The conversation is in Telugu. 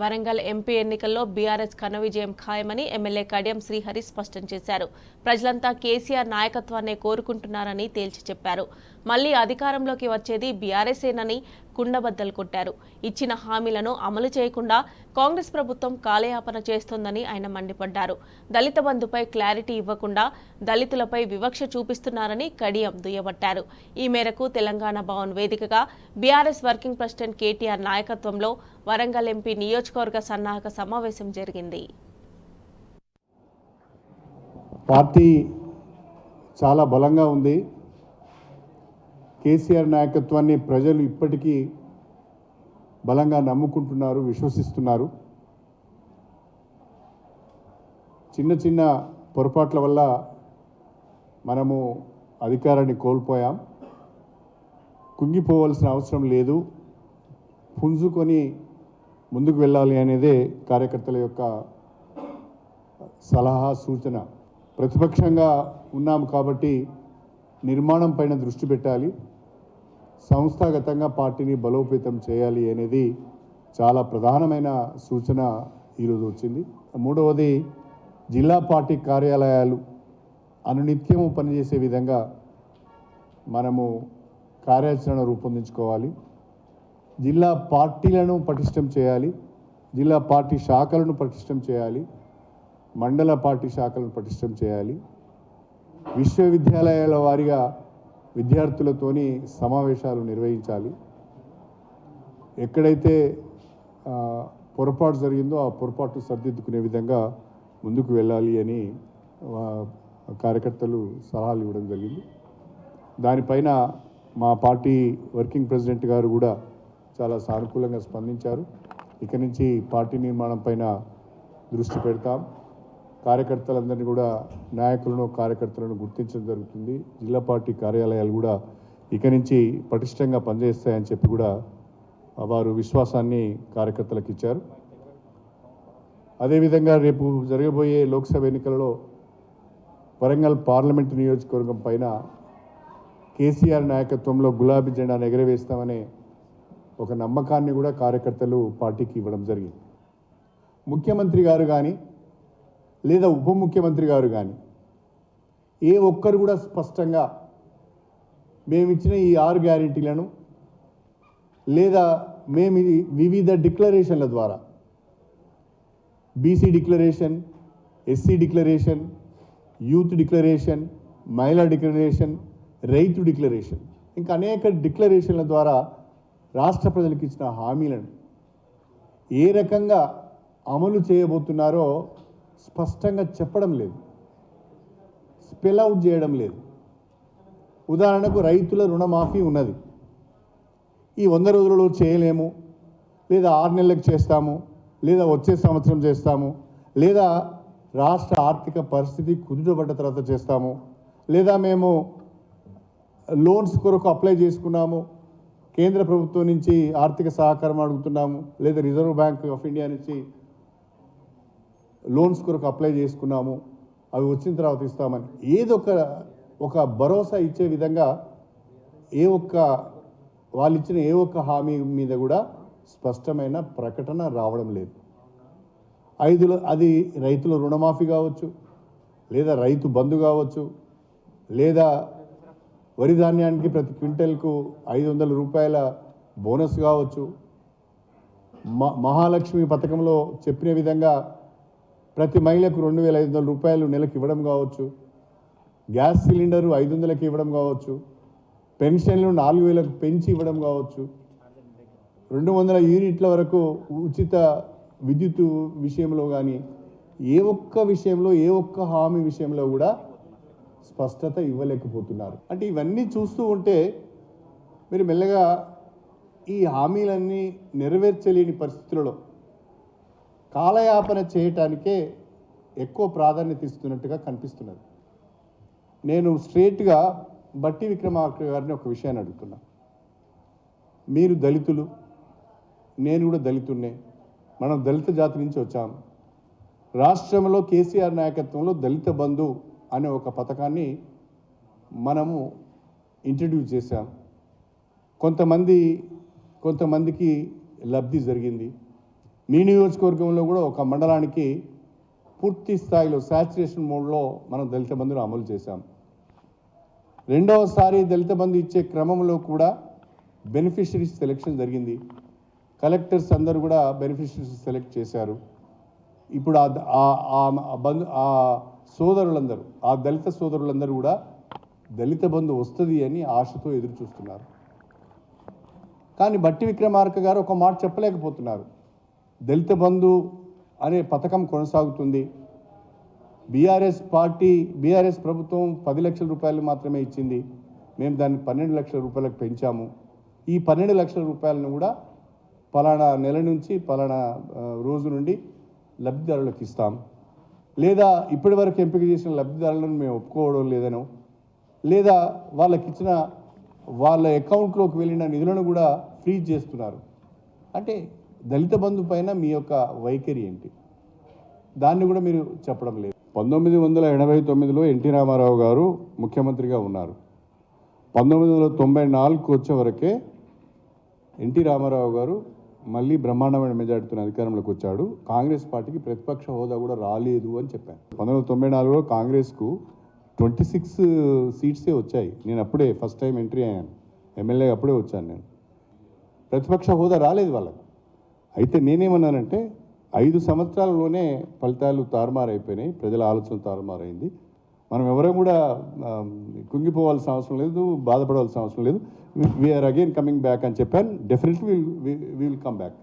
వరంగల్ ఎంపీ ఎన్నికల్లో బీఆర్ఎస్ ఘన విజయం ఖాయమని ఎమ్మెల్యే కడియం శ్రీహరి స్పష్టం చేశారు. ప్రజలంతా కేసీఆర్ నాయకత్వాన్నే కోరుకుంటున్నారని తేల్చి చెప్పారు. మళ్లీ అధికారంలోకి వచ్చేది బీఆర్ఎస్ఏనని కుండబద్దలు కొట్టారు. ఇచ్చిన హామీలను అమలు చేయకుండా కాంగ్రెస్ ప్రభుత్వం కాలయాపన చేస్తోందని ఆయన మండిపడ్డారు. దళిత బంధుపై క్లారిటీ ఇవ్వకుండా దళితులపై వివక్ష చూపిస్తున్నారని కడియం దుయ్యబట్టారు. ఈ మేరకు తెలంగాణ భవన్ వేదికగా బీఆర్ఎస్ వర్కింగ్ ప్రెసిడెంట్ కేటీఆర్ నాయకత్వంలో వరంగల్ ఎంపీ నియోజకవర్గ సన్నాహక సమావేశం జరిగింది. పార్టీ చాలా బలంగా ఉంది. కేసీఆర్ నాయకత్వాన్ని ప్రజలు ఇప్పటికీ బలంగా నమ్ముకుంటున్నారు, విశ్వసిస్తున్నారు. చిన్న చిన్న పొరపాట్ల వల్ల మనము అధికారాన్ని కోల్పోయాం. కుంగిపోవాల్సిన అవసరం లేదు, పుంజుకొని ముందుకు వెళ్ళాలి అనేదే కార్యకర్తల యొక్క సలహా సూచన. ప్రతిపక్షంగా ఉన్నాము కాబట్టి నిర్మాణం పైన దృష్టి పెట్టాలి, సంస్థాగతంగా పార్టీని బలోపేతం చేయాలి అనేది చాలా ప్రధానమైన సూచన ఈరోజు వచ్చింది. మూడవది, జిల్లా పార్టీ కార్యాలయాలు అనునిత్యము పనిచేసే విధంగా మనము కార్యాచరణ రూపొందించుకోవాలి. జిల్లా పార్టీలను పటిష్టం చేయాలి, జిల్లా పార్టీ శాఖలను పటిష్టం చేయాలి, మండల పార్టీ శాఖలను పటిష్టం చేయాలి. విశ్వవిద్యాలయాల వారీగా విద్యార్థులతోని సమావేశాలు నిర్వహించాలి. ఎక్కడైతే పొరపాటు జరిగిందో ఆ పొరపాటు సరిదిద్దుకునే విధంగా ముందుకు వెళ్ళాలి అని కార్యకర్తలు సలహాలు ఇవ్వడం జరిగింది. దానిపైన మా పార్టీ వర్కింగ్ ప్రెసిడెంట్ గారు కూడా చాలా సానుకూలంగా స్పందించారు. ఇక నుంచి పార్టీ నిర్మాణం పైన దృష్టి పెడతాం. కార్యకర్తలందరినీ కూడా, నాయకులను కార్యకర్తలను గుర్తించడం జరుగుతుంది. జిల్లా పార్టీ కార్యాలయాలు కూడా ఇక నుంచి పటిష్టంగా పనిచేస్తాయని చెప్పి కూడా వారు విశ్వాసాన్ని కార్యకర్తలకు ఇచ్చారు. అదేవిధంగా రేపు జరగబోయే లోక్సభ ఎన్నికలలో వరంగల్ పార్లమెంటు నియోజకవర్గం పైన కేసీఆర్ నాయకత్వంలో గులాబీ జెండాను ఎగరవేస్తామనే ఒక నమ్మకాన్ని కూడా కార్యకర్తలు పార్టీకి ఇవ్వడం జరిగింది. ముఖ్యమంత్రి గారు కానీ లేదా ఉప ముఖ్యమంత్రి గారు కానీ ఏ ఒక్కరు కూడా స్పష్టంగా మేమిచ్చిన ఈ 6 గ్యారెంటీలను లేదా మేము వివిధ డిక్లరేషన్ల ద్వారా, BC declaration, SC declaration, youth declaration, మహిళా డిక్లరేషన్, రైతు డిక్లరేషన్, ఇంకా అనేక డిక్లరేషన్ల ద్వారా రాష్ట్ర ప్రజలకు ఇచ్చిన హామీలను ఏ రకంగా అమలు చేయబోతున్నారో స్పష్టంగా చెప్పడం లేదు, స్పెల్ అవుట్ చేయడం లేదు. ఉదాహరణకు రైతుల రుణమాఫీ ఉన్నది. ఈ 100 రోజులలో చేయలేము, లేదా 6 నెలలకు చేస్తాము, లేదా వచ్చే సంవత్సరం చేస్తాము, లేదా రాష్ట్ర ఆర్థిక పరిస్థితి కుదుటపడ్డ తర్వాత చేస్తాము, లేదా మేము లోన్స్ కొరకు అప్లై చేసుకున్నాము, కేంద్ర ప్రభుత్వం నుంచి ఆర్థిక సహకారం అడుగుతున్నాము, లేదా రిజర్వ్ బ్యాంక్ ఆఫ్ ఇండియా నుంచి లోన్స్ కొరకు అప్లై చేసుకున్నాము, అవి వచ్చిన తర్వాత ఇస్తామని ఏదో ఒక భరోసా ఇచ్చే విధంగా వాళ్ళు ఇచ్చిన ఏ ఒక్క హామీ మీద కూడా స్పష్టమైన ప్రకటన రావడం లేదు. అది రైతుల రుణమాఫీ కావచ్చు, లేదా రైతు బంధు కావచ్చు, లేదా వరి ధాన్యానికి ప్రతి క్వింటల్కు 500 రూపాయల బోనస్ కావచ్చు, మహాలక్ష్మి పథకంలో చెప్పిన విధంగా ప్రతి మహిళకు 2500 రూపాయలు నెలకు ఇవ్వడం కావచ్చు, గ్యాస్ సిలిండరు 500కి ఇవ్వడం కావచ్చు, పెన్షన్లు 4000కు పెంచి ఇవ్వడం కావచ్చు, 200 యూనిట్ల వరకు ఉచిత విద్యుత్ విషయంలో కానీ ఏ ఒక్క విషయంలో, ఏ ఒక్క హామీ విషయంలో కూడా స్పష్టత ఇవ్వలేకపోతున్నారు. అంటే ఇవన్నీ చూస్తూ ఉంటే మీరు మెల్లగా ఈ హామీలన్నీ నెరవేర్చలేని పరిస్థితులలో కాలయాపన చేయటానికే ఎక్కువ ప్రాధాన్యత ఇస్తున్నట్టుగా కనిపిస్తున్నది. నేను స్ట్రేట్గా బట్టి విక్రమార్క గారిని ఒక విషయాన్ని అడుగుతున్నా. మీరు దళితులు, నేను కూడా దళితున్నే, మనం దళిత జాతి నుంచి వచ్చాము. రాష్ట్రంలో కేసీఆర్ నాయకత్వంలో దళిత బంధు అనే ఒక పథకాన్ని మనము ఇంట్రడ్యూస్ చేశాం. కొంతమందికి లబ్ధి జరిగింది, మీ నియోజకవర్గంలో కూడా ఒక మండలానికి పూర్తి స్థాయిలో శాచురేషన్ మోడ్లో మనం దళిత బంధును అమలు చేశాం. రెండవసారి దళిత బంధు ఇచ్చే క్రమంలో కూడా బెనిఫిషరీస్ సెలెక్షన్ జరిగింది. కలెక్టర్స్ అందరూ కూడా బెనిఫిషరీస్ సెలెక్ట్ చేశారు. ఇప్పుడు ఆ సోదరులందరూ, ఆ దళిత సోదరులందరూ కూడా దళిత బంధు వస్తుంది అని ఆశతో ఎదురు చూస్తున్నారు. కానీ బట్టి విక్రమార్క గారు ఒక మాట చెప్పలేకపోతున్నారు. దళిత బంధు అనే పథకం కొనసాగుతుంది. బీఆర్ఎస్ ప్రభుత్వం 10 లక్షల రూపాయలు మాత్రమే ఇచ్చింది. మేము దాన్ని 12 లక్షల రూపాయలకు పెంచాము. ఈ 12 లక్షల రూపాయలను కూడా పలానా నెల నుంచి పలానా రోజు నుండి లబ్ధిదారులకు ఇస్తాం, లేదా ఇప్పటి వరకు ఎంపిక చేసిన లబ్ధిదారులను మేము ఒప్పుకోవడం లేదనో, లేదా వాళ్ళకిచ్చిన వాళ్ళ అకౌంట్లోకి వెళ్ళిన నిధులను కూడా ఫ్రీజ్ చేస్తున్నారు. అంటే దళిత బంధు పైన మీ యొక్క వైఖరి ఏంటి? దాన్ని కూడా మీరు చెప్పడం లేదు. 1989లో ఎన్టీ రామారావు గారు ముఖ్యమంత్రిగా ఉన్నారు. 1994కు వచ్చే వరకే ఎన్టీ రామారావు గారు మళ్ళీ బ్రహ్మాండమైన మెజార్టీతో అధికారంలోకి వచ్చాడు. కాంగ్రెస్ పార్టీకి ప్రతిపక్ష హోదా కూడా రాలేదు అని చెప్పాను. 1994లో కాంగ్రెస్కు 26 సీట్సే వచ్చాయి. నేను అప్పుడే ఫస్ట్ టైం ఎంట్రీ అయ్యాను, ఎమ్మెల్యే అప్పుడే వచ్చాను నేను. ప్రతిపక్ష హోదా రాలేదు వాళ్ళకు. అయితే నేనేమన్నానంటే 5 సంవత్సరాలలోనే ఫలితాలు తారుమారైపోయినాయి, ప్రజల ఆలోచన తారుమారైంది. మనం ఎవరం కూడా కుంగిపోవాల్సిన అవసరం లేదు, బాధపడవలసిన అవసరం లేదు. వీఆర్ అగైన్ కమింగ్ బ్యాక్ అని చెప్పాను. Definitely will come back.